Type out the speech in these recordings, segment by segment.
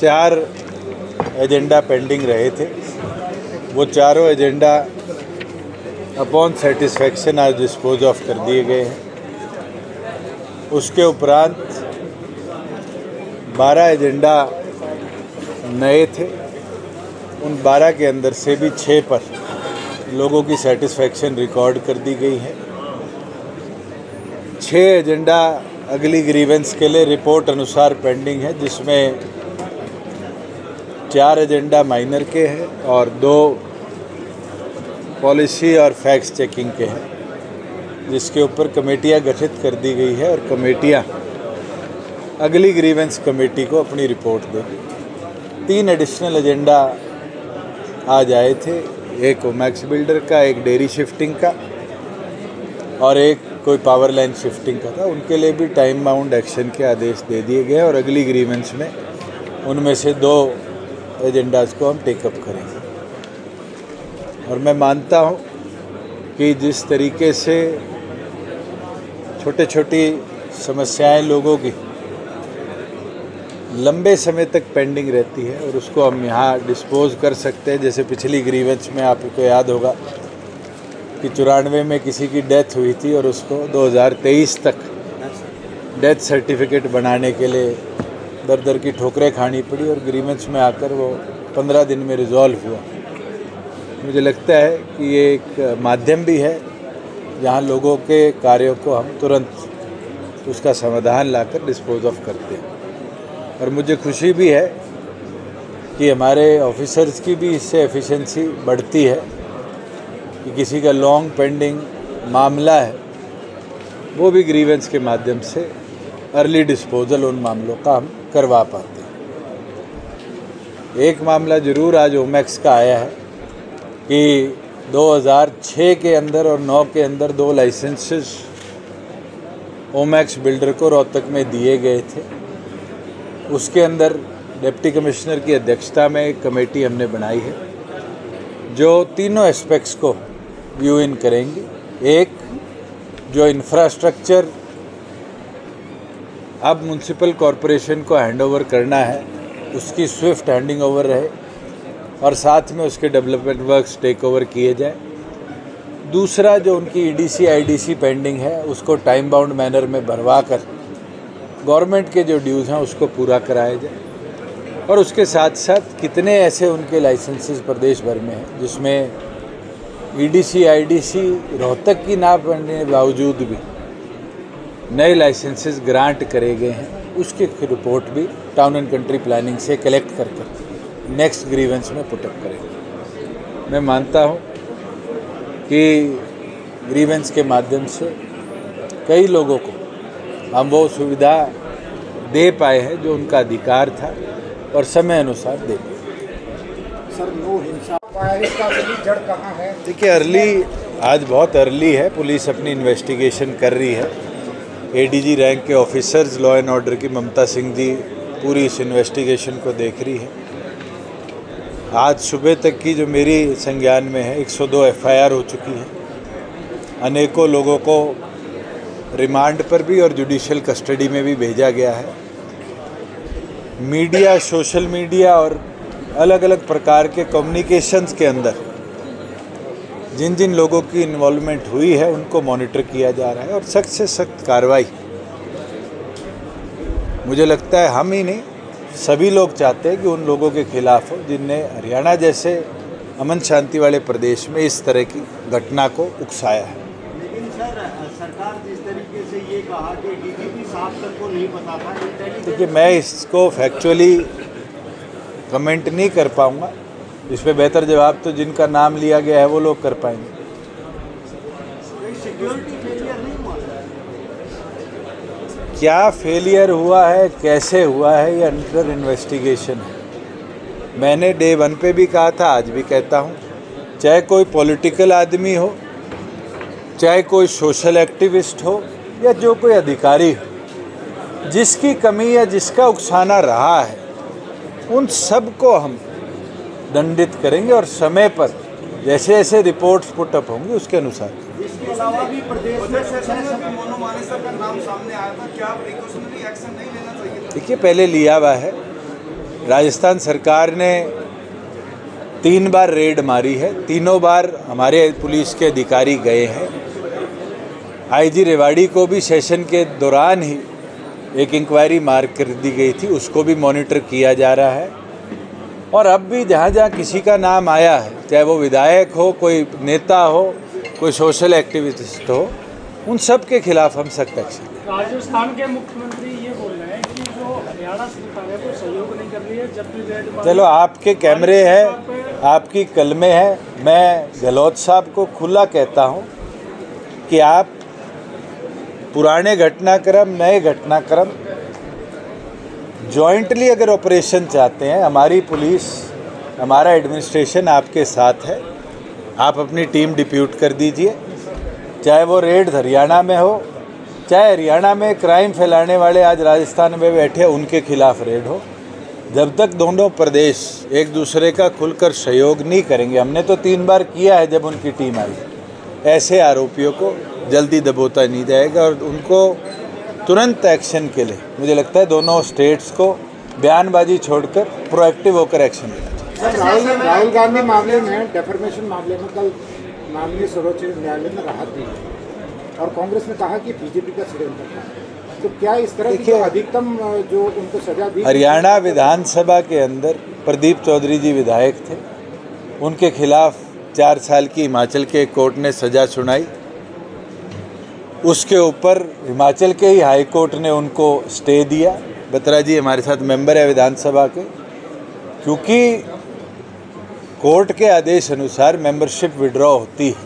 4 agenda pending रहे थे। वो चारों एजेंडा अपॉन सेटिस्फैक्शन आज डिस्पोज ऑफ कर दिए गए हैं। उसके उपरांत 12 एजेंडा नए थे। उन 12 के अंदर से भी 6 पर लोगों की सेटिस्फैक्शन रिकॉर्ड कर दी गई है। 6 एजेंडा अगली ग्रीवेंस के लिए रिपोर्ट अनुसार पेंडिंग है, जिसमें 4 एजेंडा माइनर के हैं और 2 पॉलिसी और फैक्ट्स चेकिंग के हैं, जिसके ऊपर कमेटियां गठित कर दी गई है और कमेटियां अगली ग्रीवेंस कमेटी को अपनी रिपोर्ट देगी। 3 एडिशनल एजेंडा आज आए थे, एक ओमैक्स बिल्डर का, एक डेयरी शिफ्टिंग का और एक कोई पावर लाइन शिफ्टिंग का था। उनके लिए भी टाइम बाउंड एक्शन के आदेश दे दिए गए और अगली ग्रीवेंस में उनमें से 2 एजेंडाज़ को हम टेकअप करेंगे। और मैं मानता हूं कि जिस तरीके से छोटी छोटी समस्याएं लोगों की लंबे समय तक पेंडिंग रहती है और उसको हम यहाँ डिस्पोज कर सकते हैं। जैसे पिछली ग्रीवेंस में आपको याद होगा कि 94 में किसी की डेथ हुई थी और उसको 2023 तक डेथ सर्टिफिकेट बनाने के लिए दर की ठोकरें खानी पड़ी और ग्रीवेंस में आकर वो 15 दिन में रिजॉल्व हुआ। मुझे लगता है कि ये एक माध्यम भी है जहाँ लोगों के कार्यों को हम तुरंत उसका समाधान लाकर डिस्पोज ऑफ करते हैं। और मुझे खुशी भी है कि हमारे ऑफिसर्स की भी इससे एफिशिएंसी बढ़ती है कि किसी का लॉन्ग पेंडिंग मामला है वो भी ग्रीवेंस के माध्यम से अर्ली डिस्पोजल उन मामलों का हम करवा पाते हैं। एक मामला ज़रूर आज ओमैक्स का आया है कि 2006 के अंदर और 9 के अंदर 2 लाइसेंसेस ओमैक्स बिल्डर को रोहतक में दिए गए थे। उसके अंदर डिप्टी कमिश्नर की अध्यक्षता में एक कमेटी हमने बनाई है जो तीनों एस्पेक्ट्स को व्यू इन करेंगी। एक, जो इंफ्रास्ट्रक्चर अब म्युनिसिपल कॉरपोरेशन को हैंडओवर करना है उसकी स्विफ्ट हैंडिंग ओवर रहे और साथ में उसके डेवलपमेंट वर्क्स टेक ओवर किए जाए। दूसरा, जो उनकी ईडीसी आईडीसी पेंडिंग है उसको टाइम बाउंड मैनर में भरवा कर गवर्नमेंट के जो ड्यूज़ हैं उसको पूरा कराया जाए। और उसके साथ साथ कितने ऐसे उनके लाइसेंसेस प्रदेश भर में हैं जिसमें ईडीसी आईडीसी रोहतक की ना बनने के बावजूद भी नए लाइसेंसेस ग्रांट करे गए हैं, उसकी रिपोर्ट भी टाउन एंड कंट्री प्लानिंग से कलेक्ट कर नेक्स्ट ग्रीवेंस में पुटअप करेंगे। मैं मानता हूं कि ग्रीवेंस के माध्यम से कई लोगों को हम वो सुविधा दे पाए हैं जो उनका अधिकार था और समय अनुसार दे पाए। सर, नो हिंसा इसका जड़ कहाँ है? देखिए, आज बहुत अर्ली है। पुलिस अपनी इन्वेस्टिगेशन कर रही है। एडीजी रैंक के ऑफिसर्स लॉ एंड ऑर्डर की ममता सिंह जी पूरी इस इन्वेस्टिगेशन को देख रही है। आज सुबह तक की जो मेरी संज्ञान में है 102 एफआईआर हो चुकी है। अनेकों लोगों को रिमांड पर भी और जुडिशियल कस्टडी में भी भेजा गया है। मीडिया, सोशल मीडिया और अलग अलग प्रकार के कम्युनिकेशंस के अंदर जिन जिन लोगों की इन्वॉल्वमेंट हुई है उनको मॉनिटर किया जा रहा है और सख्त से सख्त कार्रवाई, मुझे लगता है हम ही नहीं सभी लोग चाहते हैं कि उन लोगों के खिलाफ हो जिनने हरियाणा जैसे अमन शांति वाले प्रदेश में इस तरह की घटना को उकसाया है। लेकिन सर, सरकार जिस तरीके से ये कहा कि डीजीपी साहब तक को नहीं पता था, देखिए, मैं इसको फैक्चुअली कमेंट नहीं कर पाऊंगा। इस पे बेहतर जवाब तो जिनका नाम लिया गया है वो लोग कर पाएंगे। सिक्योरिटी फेलियर नहीं हुआ? क्या फेलियर हुआ है, कैसे हुआ है, ये अंडर इन्वेस्टिगेशन है। मैंने डे 1 पे भी कहा था, आज भी कहता हूँ, चाहे कोई पॉलिटिकल आदमी हो, चाहे कोई सोशल एक्टिविस्ट हो या जो कोई अधिकारी हो, जिसकी कमी या जिसका उकसाना रहा है उन सब को हम दंडित करेंगे और समय पर जैसे जैसे रिपोर्ट्स पुटअप होंगी उसके अनुसार। इसके अलावा भी प्रदेश में मोनू मानेसर का नाम सामने आया था, क्या प्रिकॉशनरी एक्शन नहीं लेना चाहिए? देखिए, पहले लिया हुआ है, राजस्थान सरकार ने 3 बार रेड मारी है, तीनों बार हमारे पुलिस के अधिकारी गए हैं। आईजी रेवाड़ी को भी सेशन के दौरान ही एक इंक्वायरी मार्क कर दी गई थी, उसको भी मॉनिटर किया जा रहा है। और अब भी जहाँ जहाँ किसी का नाम आया है, चाहे वो विधायक हो, कोई नेता हो, कोई सोशल एक्टिविस्ट हो, उन सब के खिलाफ हम सख्त एक्शन। राजस्थान के मुख्यमंत्री ये बोल रहे हैं कि जो हरियाणा सरकार है वो सहयोग नहीं कर रही है, जब भी रेड मारी। चलो, आपके कैमरे हैं, आपकी कलमे है। मैं गहलोत साहब को खुला कहता हूँ कि आप पुराने घटनाक्रम, नए घटनाक्रम जॉइंटली अगर ऑपरेशन चाहते हैं, हमारी पुलिस, हमारा एडमिनिस्ट्रेशन आपके साथ है। आप अपनी टीम डिप्यूट कर दीजिए, चाहे वो रेड हरियाणा में हो, चाहे हरियाणा में क्राइम फैलाने वाले आज राजस्थान में बैठे उनके खिलाफ रेड हो। जब तक दोनों प्रदेश एक दूसरे का खुलकर सहयोग नहीं करेंगे, हमने तो 3 बार किया है जब उनकी टीम आई, ऐसे आरोपियों को जल्दी दबोता नहीं जाएगा। और उनको तुरंत एक्शन के लिए मुझे लगता है दोनों स्टेट्स को बयानबाजी छोड़कर प्रोएक्टिव होकर एक्शन लेना चाहिए। राहुल गांधी मामले में, डेफर्मेशन मामले में कल माननीय सर्वोच्च न्यायालय ने राहत दी और कांग्रेस ने कहा कि बीजेपी का षड्यंत्र था। तो क्या इस तरह की अधिकतम जो उनको सजा दी? हरियाणा विधानसभा के अंदर प्रदीप चौधरी जी विधायक थे, उनके खिलाफ 4 साल की हिमाचल के कोर्ट ने सज़ा सुनाई। उसके ऊपर हिमाचल के ही हाई कोर्ट ने उनको स्टे दिया। बत्रा जी हमारे साथ मेंबर है विधानसभा के, क्योंकि कोर्ट के आदेश अनुसार मेंबरशिप विड्रॉ होती है,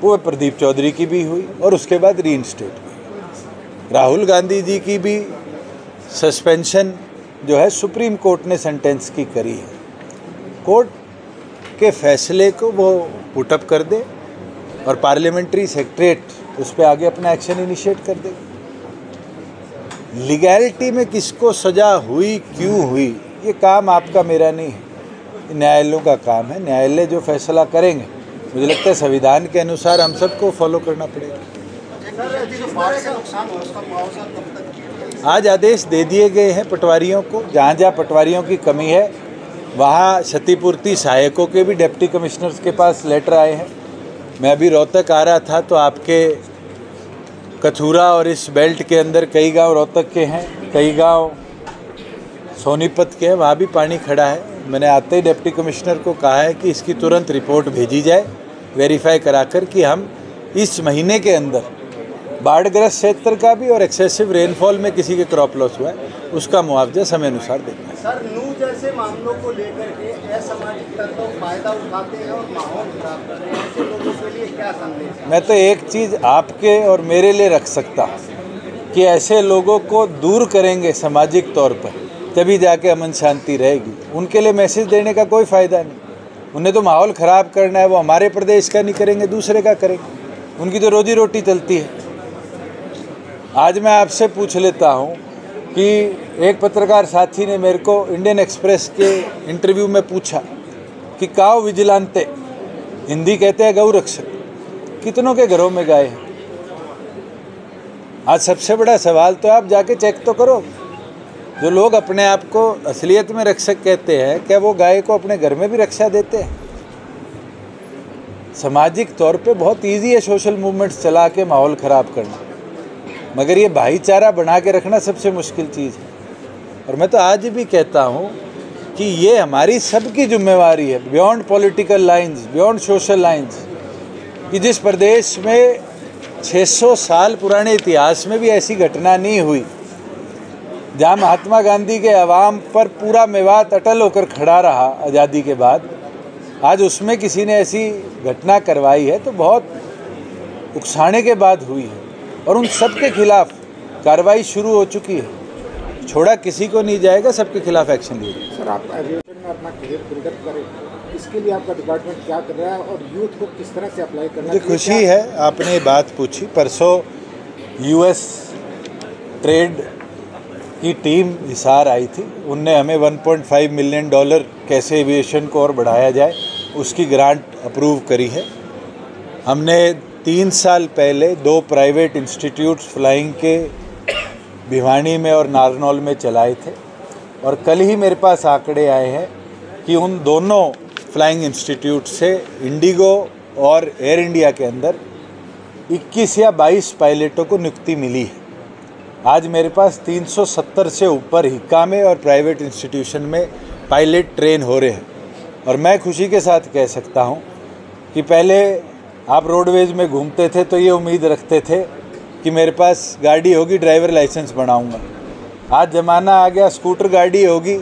वो प्रदीप चौधरी की भी हुई और उसके बाद रीइंस्टेट हुई। राहुल गांधी जी की भी सस्पेंशन जो है सुप्रीम कोर्ट ने सेंटेंस की करी है। कोर्ट के फैसले को वो पुटअप कर दे और पार्लियामेंट्री सेक्रेटरीट उस पर आगे अपना एक्शन इनिशिएट कर दे। लीगैलिटी में किसको सज़ा हुई, क्यों हुई, ये काम आपका मेरा नहीं है, न्यायालयों का काम है। न्यायालय जो फैसला करेंगे, मुझे लगता है संविधान के अनुसार हम सबको फॉलो करना पड़ेगा। आज आदेश दे दिए गए हैं पटवारियों को, जहाँ जहाँ पटवारियों की कमी है वहाँ क्षतिपूर्ति सहायकों के भी डिप्टी कमिश्नर्स के पास लेटर आए हैं। मैं अभी रोहतक आ रहा था तो आपके कथूरा और इस बेल्ट के अंदर कई गांव रोहतक के हैं, कई गांव सोनीपत के हैं, वहाँ भी पानी खड़ा है। मैंने आते ही डिप्टी कमिश्नर को कहा है कि इसकी तुरंत रिपोर्ट भेजी जाए, वेरीफाई कराकर कि हम इस महीने के अंदर बाढ़ग्रस्त क्षेत्र का भी और एक्सेसिव रेनफॉल में किसी के क्रॉप लॉस हुआ है उसका मुआवजा समय अनुसार देना है। सर, नू जैसे मामलों को लेकर के असामाजिक तत्व फायदा उठाते हैं और माहौल खराब कर रहे हैं, ऐसे लोगों के लिए क्या संदेश है? मैं तो एक चीज़ आपके और मेरे लिए रख सकता कि ऐसे लोगों को दूर करेंगे सामाजिक तौर पर, तभी जाके अमन शांति रहेगी। उनके लिए मैसेज देने का कोई फ़ायदा नहीं। उन्हें तो माहौल ख़राब करना है, वो हमारे प्रदेश का नहीं करेंगे, दूसरे का करेंगे। उनकी तो रोजी रोटी चलती है। आज मैं आपसे पूछ लेता हूँ कि एक पत्रकार साथी ने मेरे को इंडियन एक्सप्रेस के इंटरव्यू में पूछा कि काव विजिलांते, हिंदी कहते हैं गौ रक्षक, कितनों के घरों में गाय हैं? आज सबसे बड़ा सवाल तो आप जाके चेक तो करो, जो लोग अपने आप को असलियत में रक्षक कहते हैं, क्या वो गाय को अपने घर में भी रक्षा देते हैं? सामाजिक तौर पे बहुत इजी है सोशल मूवमेंट्स चला के माहौल ख़राब करना, मगर ये भाईचारा बना के रखना सबसे मुश्किल चीज़ है। और मैं तो आज भी कहता हूँ कि ये हमारी सबकी जिम्मेवारी है, beyond political lines, beyond social lines, कि जिस प्रदेश में 600 साल पुराने इतिहास में भी ऐसी घटना नहीं हुई, जहाँ महात्मा गांधी के अवाम पर पूरा मेवात अटल होकर खड़ा रहा आज़ादी के बाद, आज उसमें किसी ने ऐसी घटना करवाई है तो बहुत उकसाने के बाद हुई है। और उन सब के खिलाफ कार्रवाई शुरू हो चुकी है, छोड़ा किसी को नहीं जाएगा, सबके खिलाफ एक्शन लिया। सर, आप एविएशन में अपना करियर बिल्डअप करें, इसके लिए आपका डिपार्टमेंट क्या कर रहा है और यूथ को किस तरह से अप्लाई करना मुझे खुशी है आपने बात पूछी। परसों यूएस ट्रेड की टीम हिसार आई थी, उनने हमें $1.5 मिलियन कैसे एविएशन को और बढ़ाया जाए उसकी ग्रांट अप्रूव करी है। हमने 3 साल पहले 2 प्राइवेट इंस्टीट्यूट्स फ्लाइंग के भिवानी में और नारनौल में चलाए थे और कल ही मेरे पास आंकड़े आए हैं कि उन दोनों फ्लाइंग इंस्टीट्यूट से इंडिगो और एयर इंडिया के अंदर 21 या 22 पायलटों को नियुक्ति मिली है। आज मेरे पास 370 से ऊपर हिक्का में और प्राइवेट इंस्टीट्यूशन में पायलट ट्रेन हो रहे हैं। और मैं खुशी के साथ कह सकता हूं कि पहले आप रोडवेज में घूमते थे तो ये उम्मीद रखते थे कि मेरे पास गाड़ी होगी, ड्राइवर लाइसेंस बनाऊंगा। आज ज़माना आ गया, स्कूटर गाड़ी होगी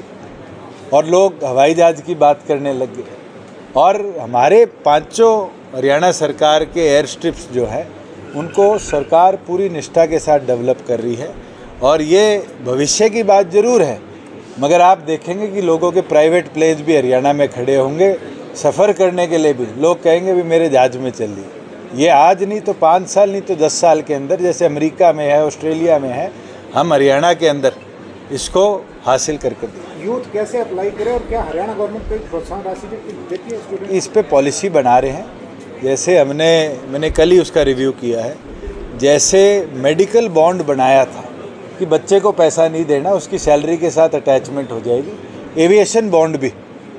और लोग हवाई जहाज़ की बात करने लग गए। और हमारे पांचों हरियाणा सरकार के एयर स्ट्रिप्स जो है उनको सरकार पूरी निष्ठा के साथ डेवलप कर रही है। और ये भविष्य की बात ज़रूर है, मगर आप देखेंगे कि लोगों के प्राइवेट प्लेन्स भी हरियाणा में खड़े होंगे सफ़र करने के लिए भी। लोग कहेंगे भी मेरे जहाज़ में चलिए। ये आज नहीं तो 5 साल, नहीं तो 10 साल के अंदर, जैसे अमेरिका में है, ऑस्ट्रेलिया में है, हम हरियाणा के अंदर इसको हासिल करके दें। यूथ कैसे अप्लाई करें और क्या हरियाणा गवर्नमेंट कोई प्रोत्साहन राशि देती है स्टूडेंट? इस पे पॉलिसी बना रहे हैं। जैसे मैंने कल ही उसका रिव्यू किया है। जैसे मेडिकल बॉन्ड बनाया था कि बच्चे को पैसा नहीं देना, उसकी सैलरी के साथ अटैचमेंट हो जाएगी। एविएशन बॉन्ड भी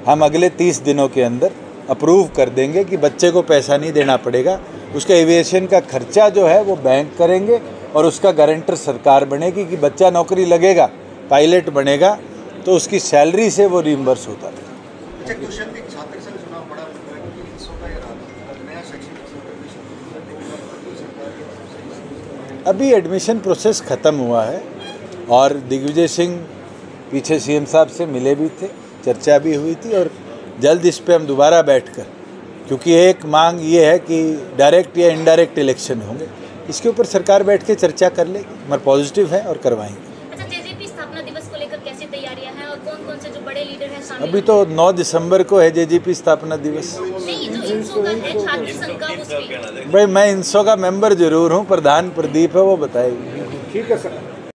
हम अगले 30 दिनों के अंदर अप्रूव कर देंगे कि बच्चे को पैसा नहीं देना पड़ेगा। उसका एविएशन का खर्चा जो है वो बैंक करेंगे और उसका गारंटर सरकार बनेगी कि बच्चा नौकरी लगेगा, पायलट बनेगा तो उसकी सैलरी से वो रिइम्बर्स होता है। अच्छा, क्वेश्चन एक छात्र संघ चुनाव बड़ा नया शैक्षणिक अभी एडमिशन प्रोसेस ख़त्म हुआ है और दिग्विजय सिंह पीछे सीएम साहब से मिले भी थे, चर्चा भी हुई थी और जल्द इस पे हम दोबारा बैठकर, क्योंकि एक मांग ये है कि डायरेक्ट या इनडायरेक्ट इलेक्शन होंगे, इसके ऊपर सरकार बैठ के चर्चा कर लेगी। मगर पॉजिटिव है और करवाएंगे। अच्छा, जेजेपी स्थापना दिवस को लेकर कैसी तैयारियां हैं और कौन-कौन से जो बड़े लीडर हैं शामिल? अभी तो 9 दिसंबर को है जेजेपी स्थापना दिवस। नहीं, जो इंसो का है छात्र संघ का, उसकी भाई मैं इंसो का मेंबर जरूर हूँ, प्रधान प्रदीप है, वो बताएगी। ठीक है सर।